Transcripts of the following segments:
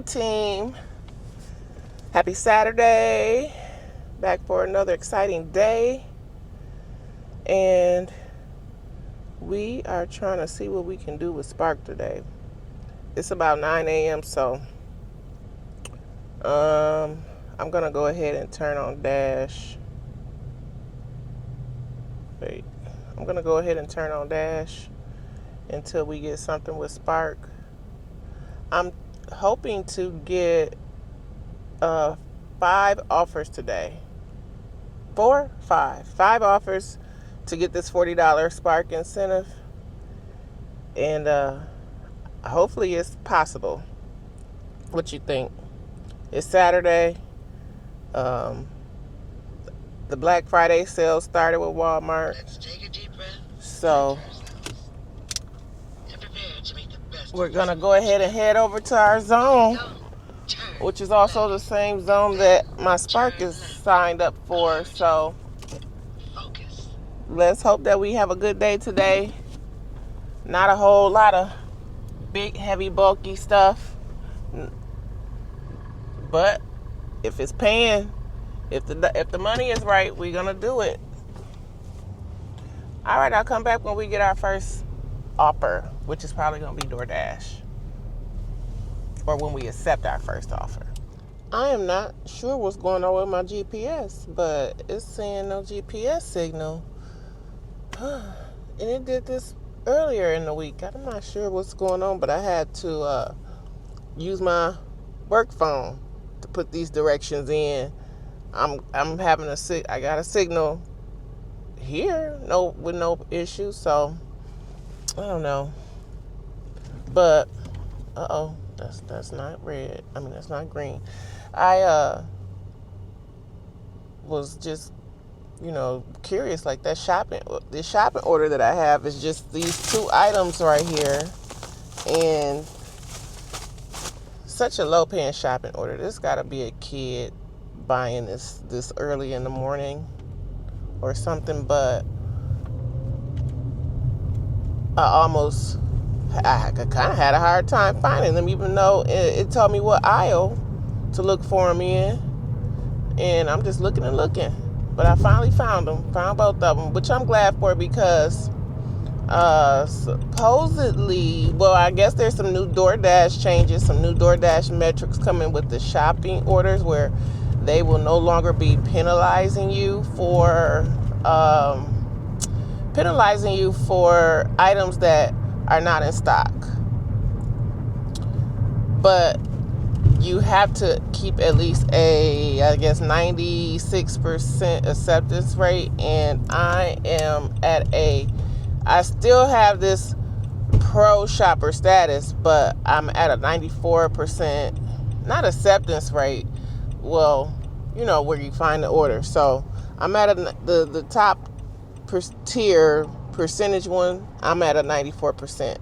team? Happy Saturday. Back for another exciting day. And we are trying to see what we can do with Spark today. It's about 9 a.m. so I'm going to go ahead and turn on Dash. I'm going to go ahead and turn on Dash until we get something with Spark. I'm hoping to get 5 offers today. 5 offers to get this $40 Spark incentive. And hopefully it's possible. What you think? It's Saturday. The Black Friday sale started with Walmart. Let's take a deep breath. So we're going to go ahead and head over to our zone, which is also the same zone that my Spark is signed up for. So let's hope that we have a good day today. Not a whole lot of big, heavy, bulky stuff. But if it's paying, if the money is right, we're going to do it. All right, I'll come back when we get our first offer, which is probably going to be DoorDash. Or when we accept our first offer. I am not sure what's going on with my GPS, but it's saying no GPS signal. And it did this earlier in the week. I'm not sure what's going on, but I had to use my work phone to put these directions in. I'm having I got a signal here, with no issue, so I don't know. But that's not red. That's not green. I was just curious, like this shopping order that I have is just these 2 items right here, and such a low paying shopping order. This gotta be a kid buying this early in the morning or something, but I kind of had a hard time finding them, even though it told me what aisle to look for them in, and I'm just looking and looking. But I finally found both of them, which I'm glad for, because supposedly, I guess there's some new DoorDash changes, some new DoorDash metrics coming with the shopping orders, where they will no longer be penalizing you for items that are not in stock. But you have to keep at least a, 96% acceptance rate, and I still have this pro shopper status, but I'm at a 94%, not acceptance rate, where you find the order. So I'm at the top tier percentage one, I'm at a 94%.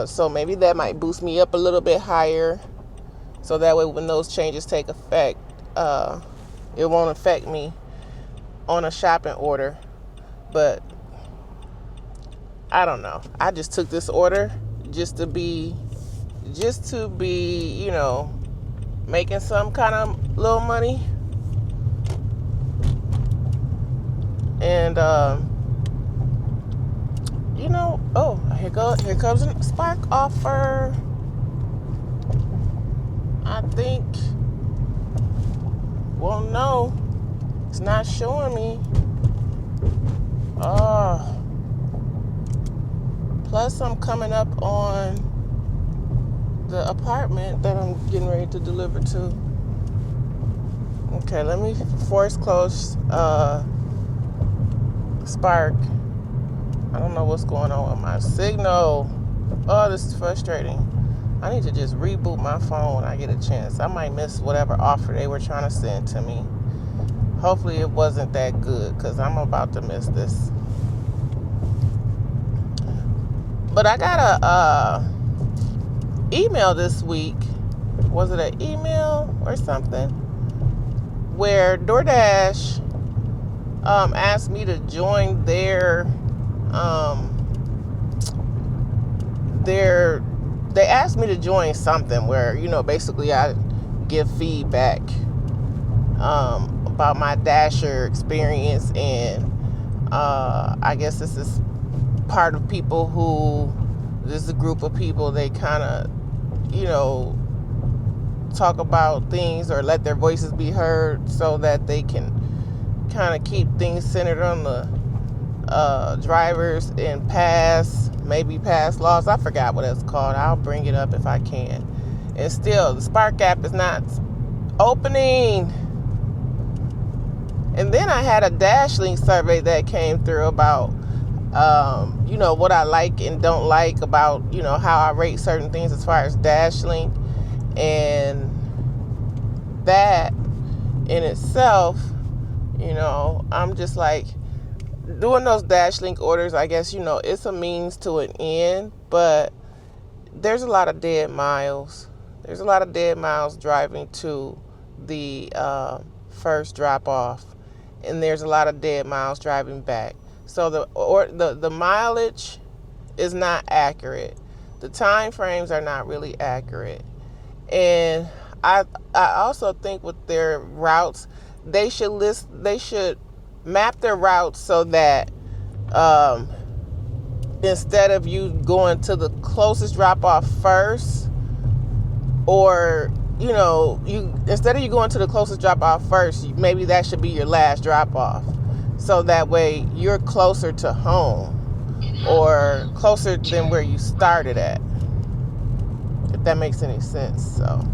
So maybe that might boost me up a little bit higher, so that way when those changes take effect, it won't affect me on a shopping order. But I don't know. I just took this order just to be, making some kind of little money. And here comes a Spark offer. I think, no, it's not showing me. Plus I'm coming up on the apartment that I'm getting ready to deliver to. Okay, let me force close Spark. I don't know what's going on with my signal. Oh, this is frustrating. I need to just reboot my phone when I get a chance. I might miss whatever offer they were trying to send to me. Hopefully it wasn't that good, because I'm about to miss this. But I got a email this week. Was it an email or something? Where DoorDash asked me to join their they asked me to join something where, basically I give feedback about my Dasher experience, and I guess this is part of people who, this is a group of people, they kind of, talk about things or let their voices be heard so that they can kind of keep things centered on the drivers and pass laws. I forgot what it's called. I'll bring it up if I can. And still, the Spark app is not opening. And then I had a DashLink survey that came through about, what I like and don't like about, how I rate certain things as far as DashLink. And that in itself, I'm just like, doing those DashLink orders, I guess, it's a means to an end, but there's a lot of dead miles. There's a lot of dead miles driving to the first drop off, and there's a lot of dead miles driving back. So the mileage is not accurate. The time frames are not really accurate. And I also think with their routes, they should map their routes so that instead of you going to the closest drop off first, or instead of you going to the closest drop off first, maybe that should be your last drop off, so that way you're closer to home or closer than where you started at, if that makes any sense. So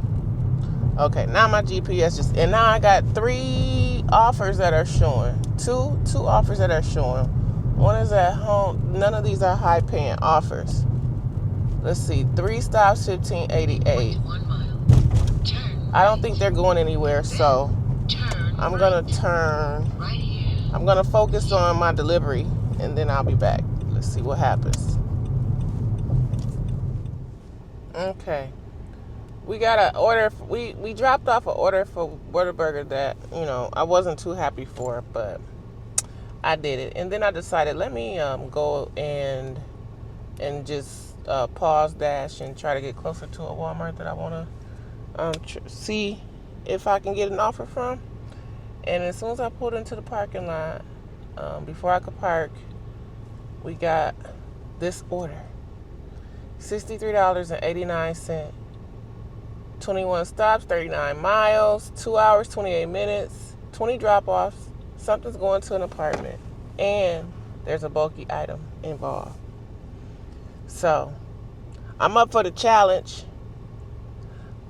okay, now my GPS and now I got 3 offers that are showing. Two offers that are showing. One is at home. None of these are high paying offers. Let's see, 3 stops, 1588. I don't think they're going anywhere, so I'm gonna turn. I'm gonna focus on my delivery, and then I'll be back. Let's see what happens. Okay. We got an order. We dropped off an order for Whataburger that, I wasn't too happy for, but I did it. And then I decided, let me go and just pause Dash and try to get closer to a Walmart that I want to see if I can get an offer from. And as soon as I pulled into the parking lot, before I could park, we got this order. $63.89. 21 stops, 39 miles, 2 hours, 28 minutes, 20 drop-offs. Something's going to an apartment, and there's a bulky item involved. So I'm up for the challenge,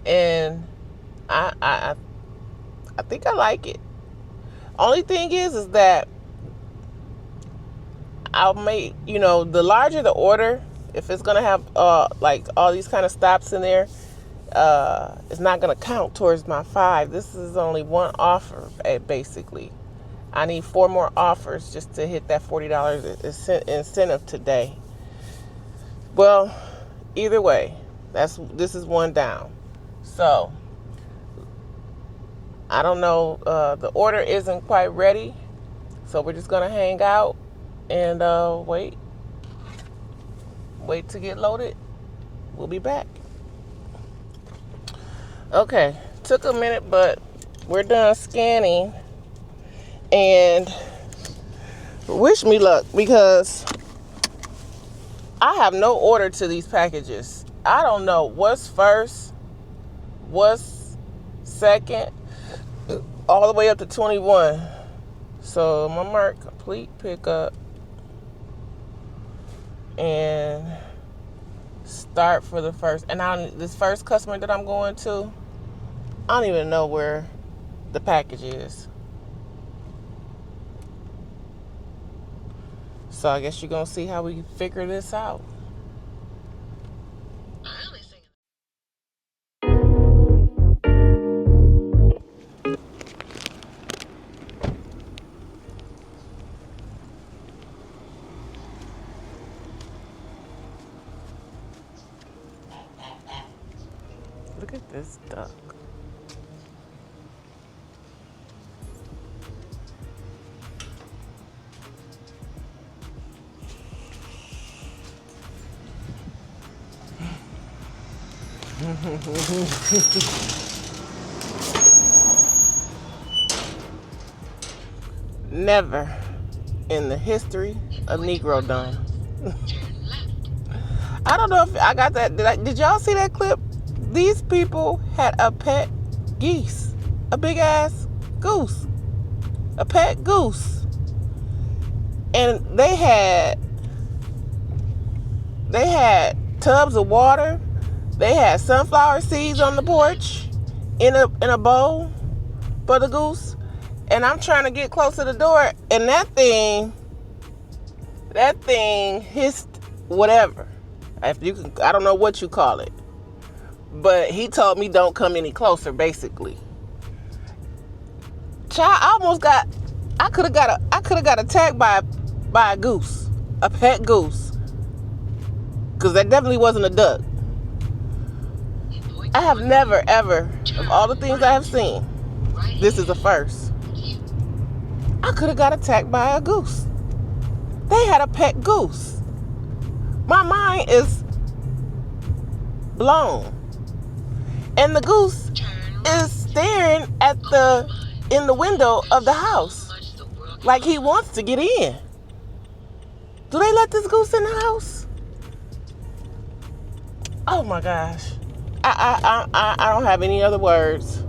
and I think I like it. Only thing is that I'll make, the larger the order, if it's gonna have like all these kind of stops in there, it's not going to count towards my 5. This is only one offer, basically. I need 4 more offers just to hit that $40 incentive today. Well, either way, this is one down. So, I don't know. The order isn't quite ready, so we're just going to hang out and wait to get loaded. We'll be back. Okay, took a minute, but we're done scanning, and wish me luck, because I have no order to these packages. I don't know what's first, what's second, all the way up to 21. So I'm gonna mark complete pickup and start for the first. And this first customer that I'm going to, I don't even know where the package is. So I guess you're going to see how we figure this out. Look at this duck. Never in the history of Negro done. I don't know if I got that. Did y'all see that clip? These people had a pet geese, a big ass goose, a pet goose, and they had tubs of water. They had sunflower seeds on the porch in a bowl for the goose. And I'm trying to get close to the door, and that thing hissed whatever. If you can, I don't know what you call it, but he told me don't come any closer. Basically, child, I could have got attacked by a goose, a pet goose, because that definitely wasn't a duck. I have never ever, of all the things I have seen, this is the first. I could have got attacked by a goose. They had a pet goose. My mind is blown. And the goose is staring in the window of the house like he wants to get in. Do they let this goose in the house? Oh my gosh. I don't have any other words.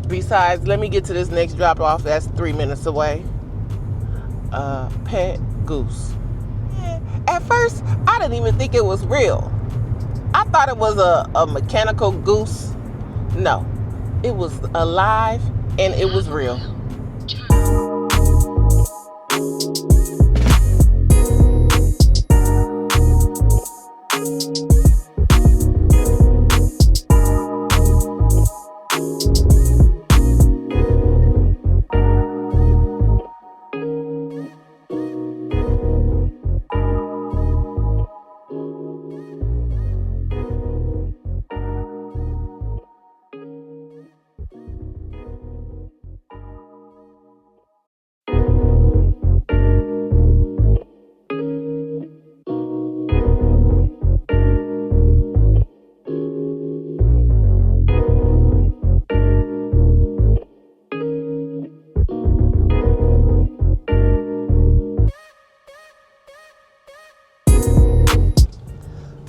Besides, let me get to this next drop off. That's 3 minutes away. Pet goose. At first, I didn't even think it was real. I thought it was a mechanical goose. No, it was alive and it was real.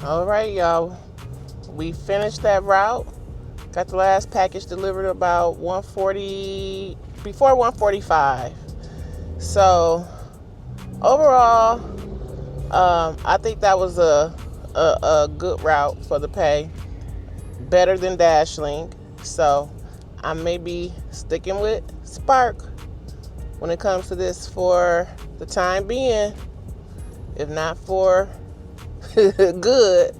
All right, y'all. We finished that route. Got the last package delivered about 1:40, before 1:45. So overall, I think that was a good route for the pay. Better than DashLink. So I may be sticking with Spark when it comes to this for the time being, if not for good.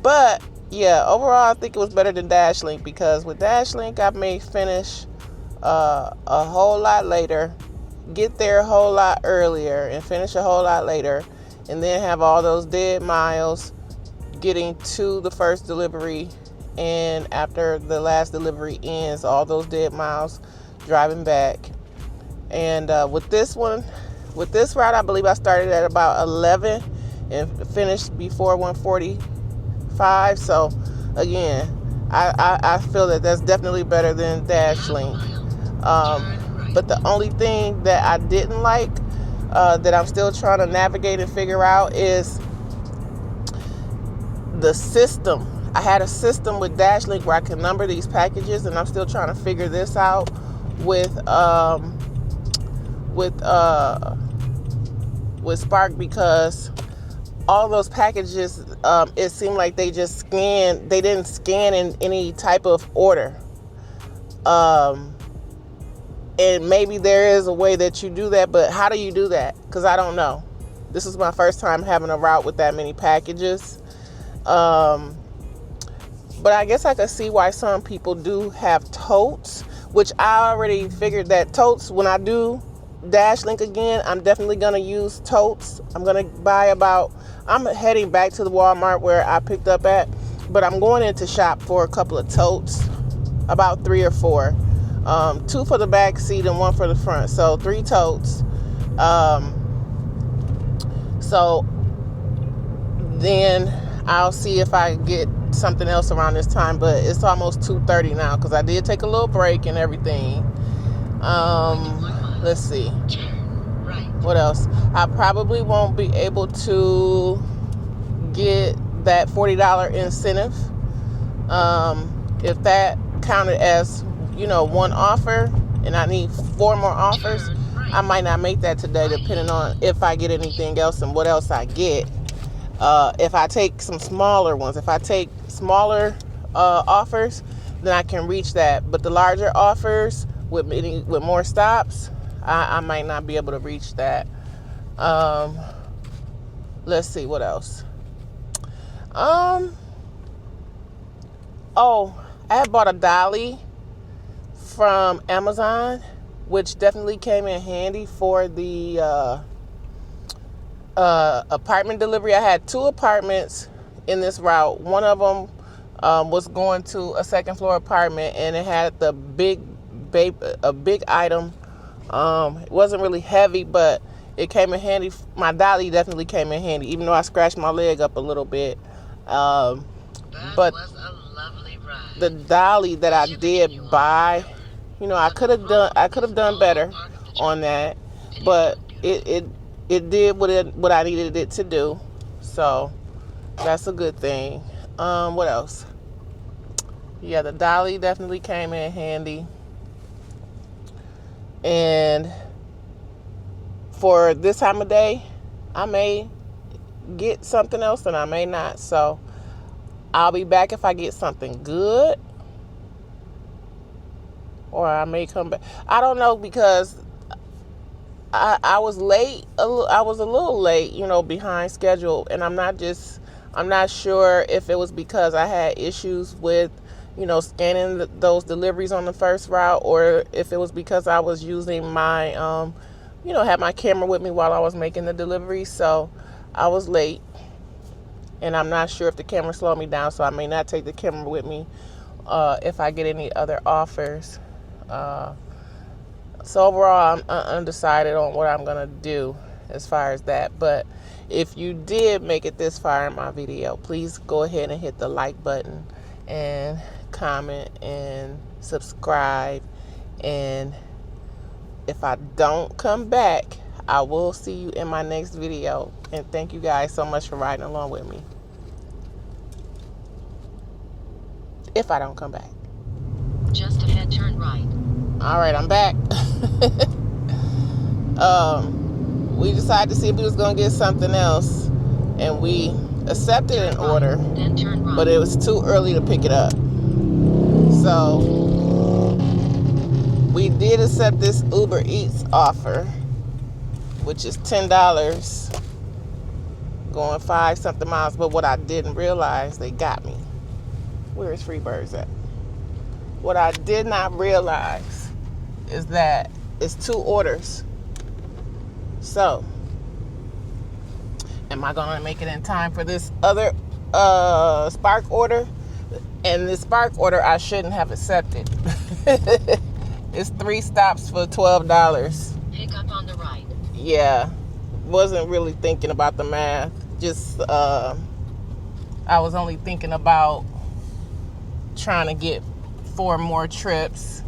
But yeah, overall I think it was better than DashLink, because with DashLink I may finish a whole lot later, get there a whole lot earlier and finish a whole lot later, and then have all those dead miles getting to the first delivery, and after the last delivery ends, all those dead miles driving back. And with this route, I believe I started at about 11 and finished before 1:45. So again, I feel that that's definitely better than DashLink. But the only thing that I didn't like, that I'm still trying to navigate and figure out, is the system. I had a system with DashLink where I can number these packages, and I'm still trying to figure this out with Spark, because all those packages, it seemed like they didn't scan in any type of order. And maybe there is a way that you do that, but how do you do that? Because I don't know. This is my first time having a route with that many packages. But I guess I could see why some people do have totes, which I already figured that totes, when I do DashLink again, I'm definitely going to use totes. I'm going to buy I'm heading back to the Walmart where I picked up at, but I'm going in to shop for a couple of totes, about 3 or 4. 2 for the back seat and 1 for the front. So 3 totes. So then I'll see if I get something else around this time. But it's almost 2:30 now because I did take a little break and everything. Let's see. What else? I probably won't be able to get that $40 incentive. If that counted as, one offer and I need 4 more offers, I might not make that today depending on if I get anything else and what else I get. If I take some smaller ones, if I take smaller offers, then I can reach that. But the larger offers with more stops, I might not be able to reach that. Let's see what else. I had bought a dolly from Amazon, which definitely came in handy for the apartment delivery. I had 2 apartments in this route. One of them was going to a second floor apartment, and it had a big item. It wasn't really heavy, but it came in handy. My dolly definitely came in handy, even though I scratched my leg up a little bit. But was a lovely ride. The dolly that I did buy, I could have done better on that, but it did what I needed it to do. So that's a good thing. What else? Yeah, the dolly definitely came in handy. And for this time of day, I may get something else and I may not. So I'll be back if I get something good. Or I may come back. I don't know, because I was late. I was a little late, behind schedule. And I'm not sure if it was because I had issues with, scanning those deliveries on the first route, or if it was because I was using my, had my camera with me while I was making the delivery. So I was late. And I'm not sure if the camera slowed me down, so I may not take the camera with me if I get any other offers. So overall, I'm undecided on what I'm going to do as far as that. But if you did make it this far in my video, please go ahead and hit the like button and comment and subscribe. And if I don't come back, I will see you in my next video. And thank you guys so much for riding along with me. If I don't come back. Just ahead, turn right. All right, I'm back. We decided to see if we was going to get something else. And we accepted an order. Then turn right. But it was too early to pick it up. So we did accept this Uber Eats offer, which is $10 going 5-something miles. But what I didn't realize, they got me. Where is Freebirds at? What I did not realize is that it's 2 orders. So, am I going to make it in time for this other Spark order? And this Spark order I shouldn't have accepted. It's 3 stops for $12. Pick up on the right. Yeah, wasn't really thinking about the math. Just, I was only thinking about trying to get 4 more trips.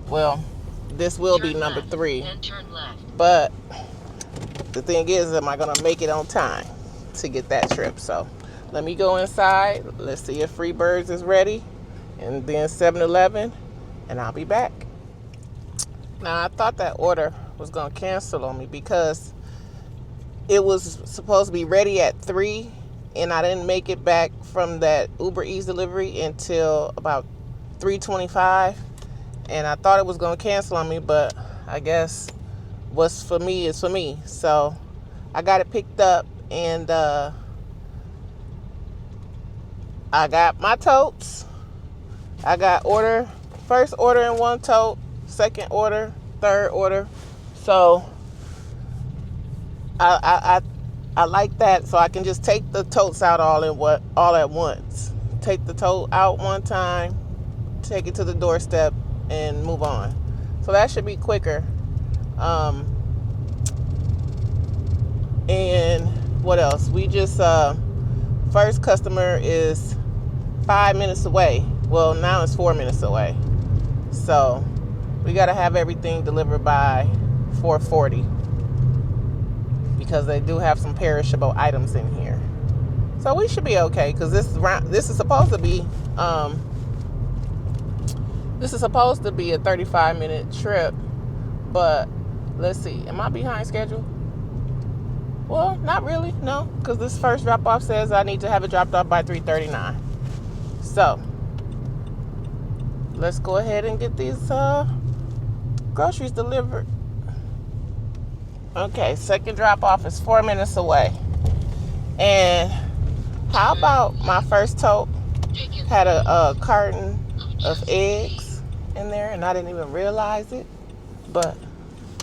Well, this will be number 3. Then turn left. But the thing is, am I going to make it on time to get that trip? So let me go inside. Let's see if Freebirds is ready. And then 7-Eleven. And I'll be back. Now, I thought that order was going to cancel on me because it was supposed to be ready at 3. And I didn't make it back from that Uber Eats delivery until about 3:25. And I thought it was going to cancel on me, but I guess what's for me is for me. So I got it picked up, and I got my totes. I got first order in 1 tote, second order, third order. So I like that, so I can just take the totes out all at once. Take the tote out one time, take it to the doorstep, and move on. So that should be quicker. And what else? We just first customer is 5 minutes away. Well, now it's 4 minutes away. So we got to have everything delivered by 4:40 because they do have some perishable items in here. So we should be okay because this is supposed to be a 35-minute trip. But let's see, am I behind schedule? Well, not really, no, because this first drop-off says I need to have it dropped off by 3:39. So let's go ahead and get these groceries delivered. Okay, second drop-off is 4 minutes away. And how about my first tote had a carton of eggs in there and I didn't even realize it. But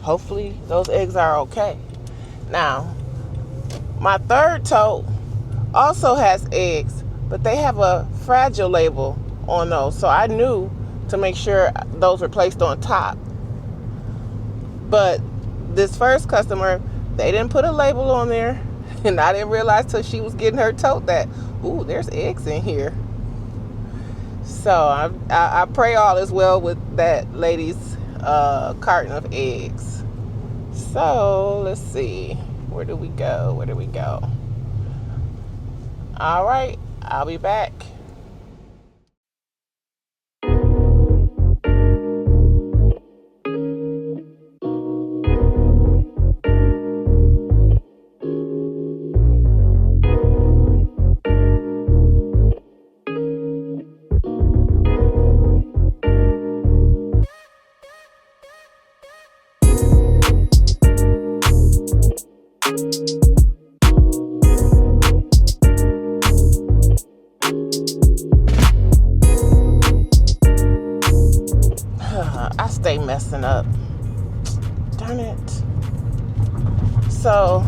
hopefully those eggs are okay. Now, my third tote also has eggs, but they have a fragile label on those. So I knew to make sure those were placed on top. But this first customer, they didn't put a label on there. And I didn't realize till she was getting her tote that, ooh, there's eggs in here. So I pray all is well with that lady's carton of eggs. So let's see. Where do we go? All right, I'll be back. I stay messing up. Darn it. So,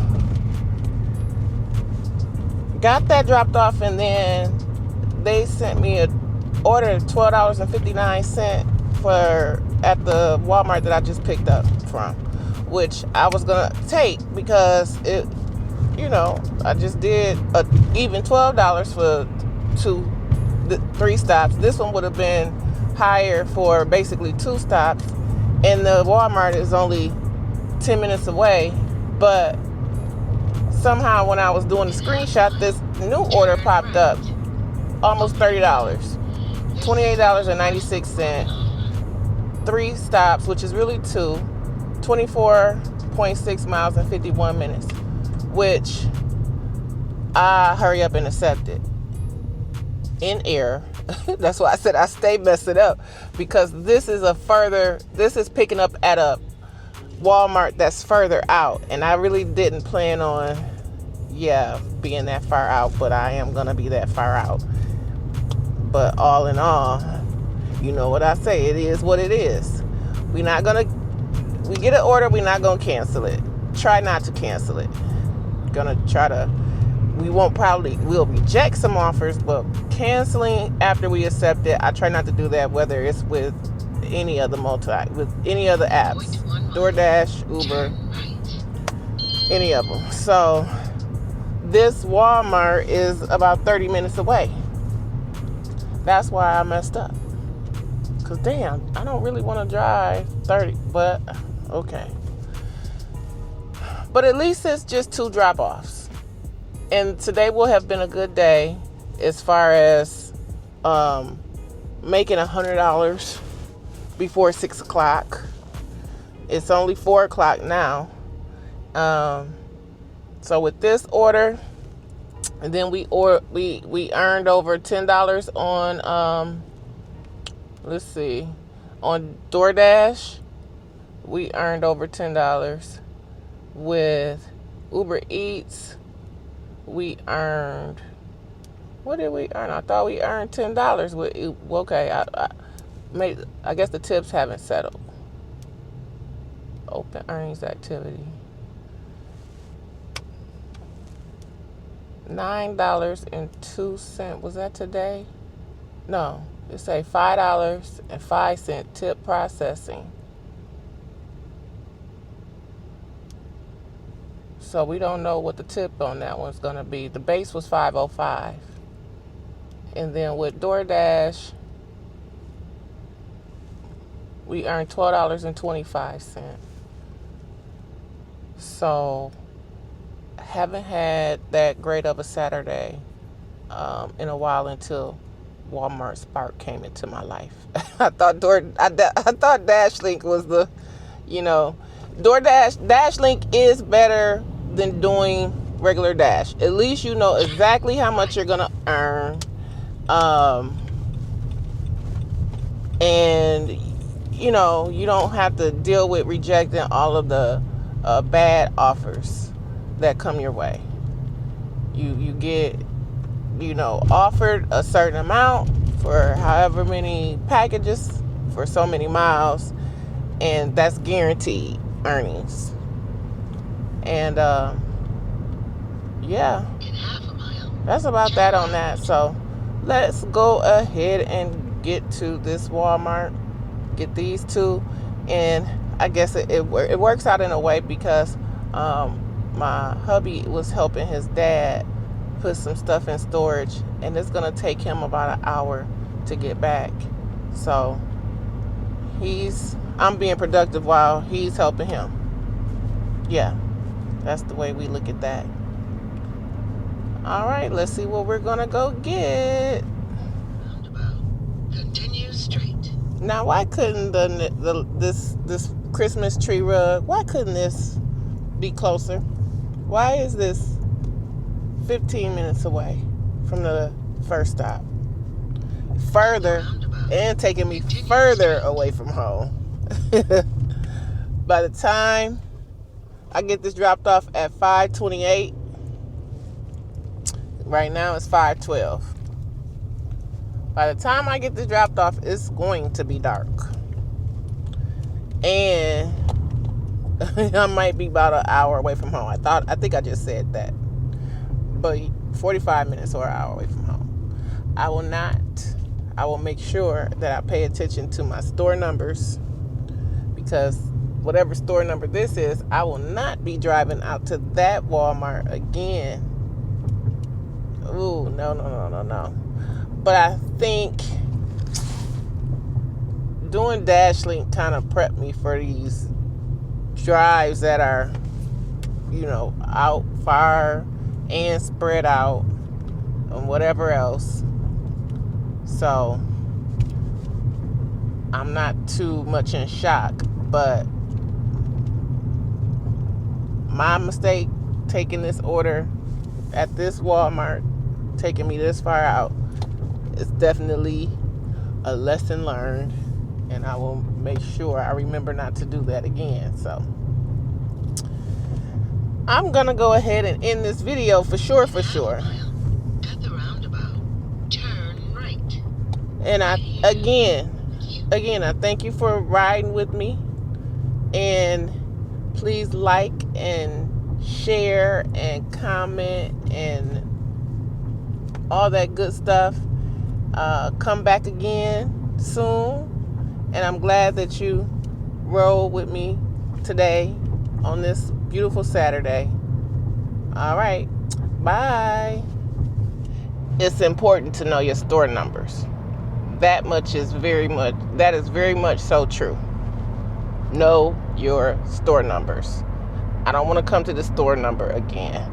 got that dropped off, and then they sent me an order of $12.59 for at the Walmart that I just picked up from, which I was gonna take because it, I just did even $12 for 3 stops. This one would have been higher for basically 2 stops, and the Walmart is only 10 minutes away. But somehow when I was doing the screenshot, this new order popped up, almost $30, $28.96, 3 stops, which is really 2, 24.6 miles in 51 minutes, which I hurry up and accept it in error. That's why I said I stay messing up, because this is picking up at a Walmart that's further out, and I really didn't plan on being that far out, but I am gonna be that far out. But all in all, you know what I say, it is what it is. We get an order, we're not gonna cancel it. Try not to cancel it. We'll reject some offers, but canceling after we accept it, I try not to do that, whether it's with any other apps, DoorDash, Uber, any of them. So this Walmart is about 30 minutes away. That's why I messed up. Because damn, I don't really want to drive 30, but okay. But at least it's just 2 drop-offs. And today will have been a good day as far as making $100 before 6 o'clock. It's only 4 o'clock now. So with this order, and then we earned over $10 on on DoorDash. We earned over $10 with Uber Eats. We earned, what did we earn? I thought we earned $10 with, okay, I guess the tips haven't settled. Open earnings activity. $9.02. Was that today? No, it say $5.05 tip processing. So we don't know what the tip on that one's going to be. The base was $5.05. And then with DoorDash, we earned $12.25. So haven't had that great of a Saturday in a while until Walmart Spark came into my life. I thought Dashlink was the, Dashlink is better than doing regular Dash. At least you know exactly how much you're gonna earn, and you don't have to deal with rejecting all of the bad offers that come your way. You get offered a certain amount for however many packages for so many miles, and that's guaranteed earnings. And yeah, that's about that on that. So let's go ahead and get to this Walmart, get these two, and I guess it works out in a way because my hubby was helping his dad put some stuff in storage, and it's gonna take him about an hour to get back. So I'm being productive while he's helping him. Yeah, that's the way we look at that. All right, let's see what we're gonna go get. Continue straight. Now, why couldn't this Christmas tree rug? Why couldn't this be closer? Why is this 15 minutes away from the first stop? Further, and taking me further away from home. By the time I get this dropped off at 5:28, right now it's 5:12. By the time I get this dropped off, it's going to be dark. And I might be about an hour away from home. I think I just said that. But 45 minutes or an hour away from home. I will make sure that I pay attention to my store numbers, because whatever store number this is, I will not be driving out to that Walmart again. Ooh, no. But I think doing Dashlink kind of prepped me for these drives that are, out far and spread out and whatever else. So I'm not too much in shock, but my mistake taking this order at this Walmart, taking me this far out, is definitely a lesson learned, and I will make sure I remember not to do that again. So I'm gonna go ahead and end this video for sure. At the roundabout, turn right. And I thank you for riding with me, and please like and share and comment and all that good stuff. Come back again soon, and I'm glad that you rode with me today on this beautiful Saturday. All right, bye. It's important to know your store numbers. That is very much so true. Know your store numbers. I don't want to come to the store number again.